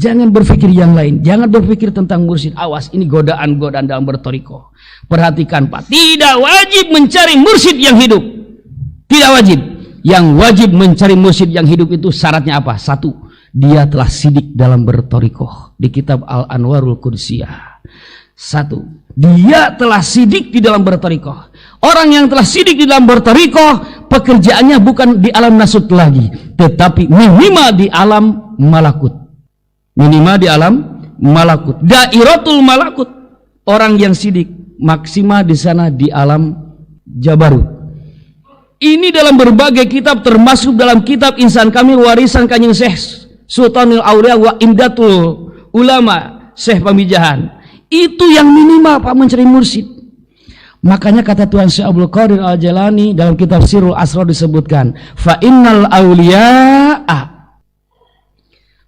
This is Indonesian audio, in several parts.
Jangan berpikir yang lain, jangan berpikir tentang mursyid. Awas, ini godaan-godaan dalam bertoriko. Perhatikan Pak, tidak wajib mencari mursyid yang hidup. Tidak wajib. Yang wajib mencari mursyid yang hidup itu syaratnya apa? Satu, dia telah sidik dalam bertoriko. Di kitab Al-Anwarul Qudsiyah. Satu, dia telah sidik di dalam bertoriko. Orang yang telah sidik di dalam bertoriko, pekerjaannya bukan di alam nasut lagi, tetapi minimal di alam malakut. Minimal di alam malakut, dairatul malakut. Orang yang sidik maksimal di sana di alam jabarut. Ini dalam berbagai kitab, termasuk dalam kitab Insan Kamil warisan Kanjeng Syekh Sultanul Aulia wa Imdatul Ulama Syekh Pamijahan. Itu yang minimal Pak mencari mursyid. Makanya kata Tuhan Syekh Abdul Qadir Al-Jalani dalam kitab Sirrul Asrar disebutkan, fa innal auliya'a.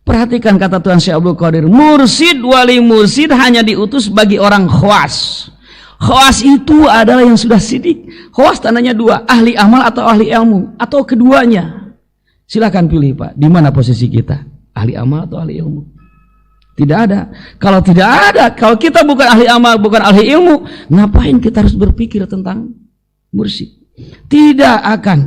Perhatikan kata Tuhan Syekh Abdul Qadir, mursyid, wali mursyid hanya diutus bagi orang khawas. Khawas itu adalah yang sudah sidik. Khawas tandanya dua, ahli amal atau ahli ilmu, atau keduanya. Silakan pilih Pak, di mana posisi kita? Ahli amal atau ahli ilmu? Tidak ada. Kalau tidak ada, kalau kita bukan ahli amal, bukan ahli ilmu, ngapain kita harus berpikir tentang mursyid? Tidak akan.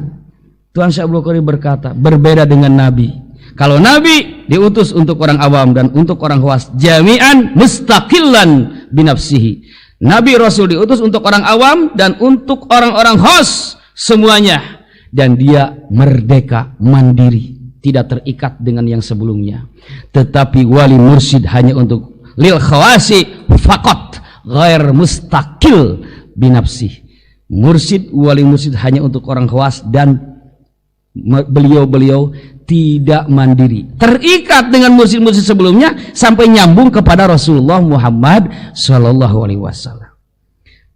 Tuhan Syekh Abdul Qadir berkata, berbeda dengan Nabi. Kalau Nabi diutus untuk orang awam dan untuk orang khawas, jami'an mustaqillan binafsihi. Nabi Rasul diutus untuk orang awam dan untuk orang-orang khawas semuanya, dan dia merdeka mandiri, tidak terikat dengan yang sebelumnya. Tetapi wali mursyid hanya untuk lil khawasi faqat, ghair mustaqil binafsih. Mursyid, wali mursyid hanya untuk orang khawas dan beliau-beliau tidak mandiri, terikat dengan mursyid-mursyid sebelumnya sampai nyambung kepada Rasulullah Muhammad Sallallahu Alaihi Wasallam.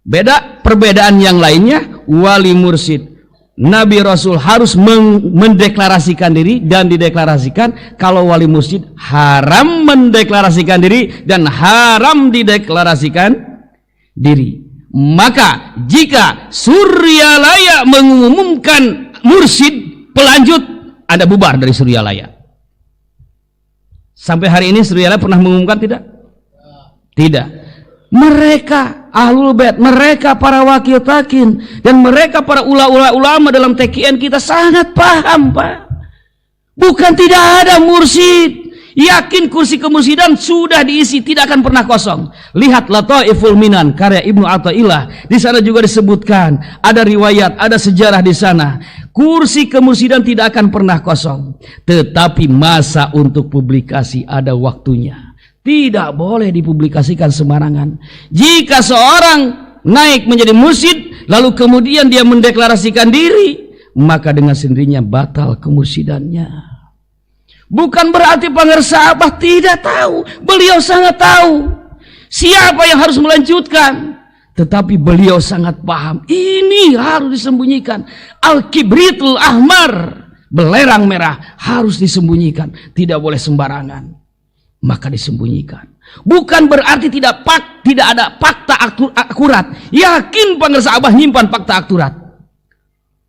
Beda perbedaan yang lainnya, wali mursyid, Nabi Rasul harus mendeklarasikan diri dan dideklarasikan. Kalau wali mursyid haram mendeklarasikan diri dan haram dideklarasikan diri. Maka jika Suryalaya mengumumkan mursyid pelanjut, Anda bubar dari Suryalaya. Sampai hari ini Suryalaya pernah mengumumkan tidak? Tidak. Mereka Ahlul Bait, mereka para wakil takin, dan mereka para ulama dalam TKN kita sangat paham Pak. Bukan tidak ada mursyid. Yakin kursi kemursidan sudah diisi, tidak akan pernah kosong. Lihat Lataiful Minan karya Ibnu Athaillah. Di sana juga disebutkan, ada riwayat, ada sejarah di sana. Kursi kemursidan tidak akan pernah kosong. Tetapi masa untuk publikasi ada waktunya. Tidak boleh dipublikasikan sembarangan. Jika seorang naik menjadi mursyid lalu kemudian dia mendeklarasikan diri, maka dengan sendirinya batal kemursidannya. Bukan berarti Pangersa Abah tidak tahu. Beliau sangat tahu siapa yang harus melanjutkan. Tetapi beliau sangat paham, ini harus disembunyikan. Al-Kibritul Ahmar, belerang merah, harus disembunyikan. Tidak boleh sembarangan. Maka disembunyikan. Bukan berarti tidak ada fakta akurat. Yakin Pangersa Abah nyimpan fakta akurat,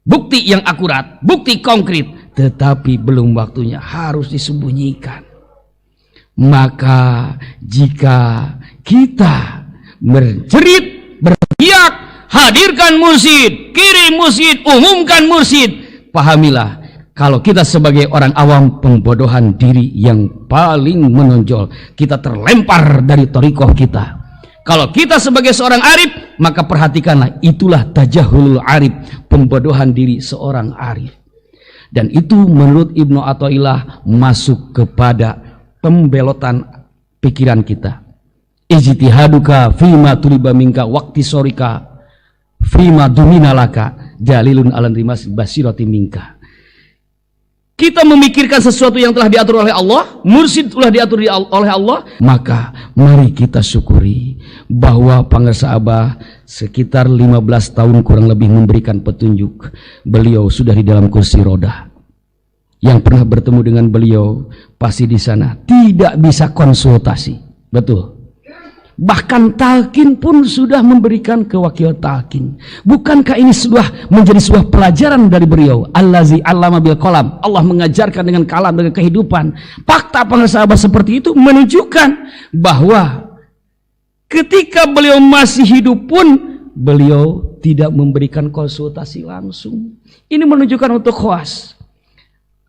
bukti yang akurat, bukti konkret. Tetapi belum waktunya, harus disembunyikan. Maka jika kita berjerit, berteriak, hadirkan mursyid, kirim mursyid, umumkan mursyid, pahamilah, kalau kita sebagai orang awam, pembodohan diri yang paling menonjol. Kita terlempar dari thariqah kita. Kalau kita sebagai seorang arif, maka perhatikanlah, itulah tajahulul arif, pembodohan diri seorang arif. Dan itu menurut Ibnu Athaillah masuk kepada pembelotan pikiran kita. Ijtihaduka fima tuliba minka waqti sorika fima duminalaka jalilun alan rimas basirati minka. Kita memikirkan sesuatu yang telah diatur oleh Allah, mursyid telah diatur oleh Allah, maka mari kita syukuri bahwa Pangersa Abah sekitar 15 tahun kurang lebih memberikan petunjuk. Beliau sudah di dalam kursi roda. Yang pernah bertemu dengan beliau pasti di sana tidak bisa konsultasi. Betul. Bahkan talqin pun sudah memberikan ke wakil talqin. Bukankah ini sudah menjadi sebuah pelajaran dari beliau? Allazi 'allama bil qalam. Allah mengajarkan dengan kalam, dengan kehidupan. Fakta para sahabat seperti itu menunjukkan bahwa ketika beliau masih hidup pun beliau tidak memberikan konsultasi langsung. Ini menunjukkan untuk khawas.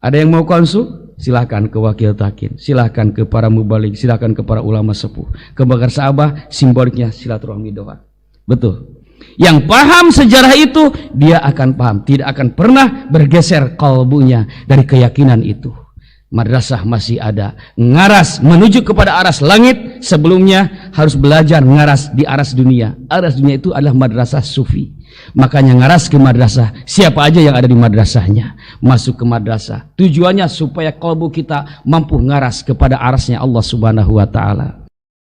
Ada yang mau konsul? Silahkan ke wakil talqin, silahkan ke para mubalik, silahkan ke para ulama sepuh. Ke Bakar Saabah simboliknya silaturahmi doa. Betul. Yang paham sejarah itu dia akan paham, tidak akan pernah bergeser kalbunya dari keyakinan itu. Madrasah masih ada, ngaras menuju kepada aras langit. Sebelumnya harus belajar ngaras di aras dunia. Aras dunia itu adalah madrasah sufi. Makanya ngaras ke madrasah. Siapa aja yang ada di madrasahnya masuk ke madrasah. Tujuannya supaya kalbu kita mampu ngaras kepada arasnya Allah Subhanahu wa ta'ala.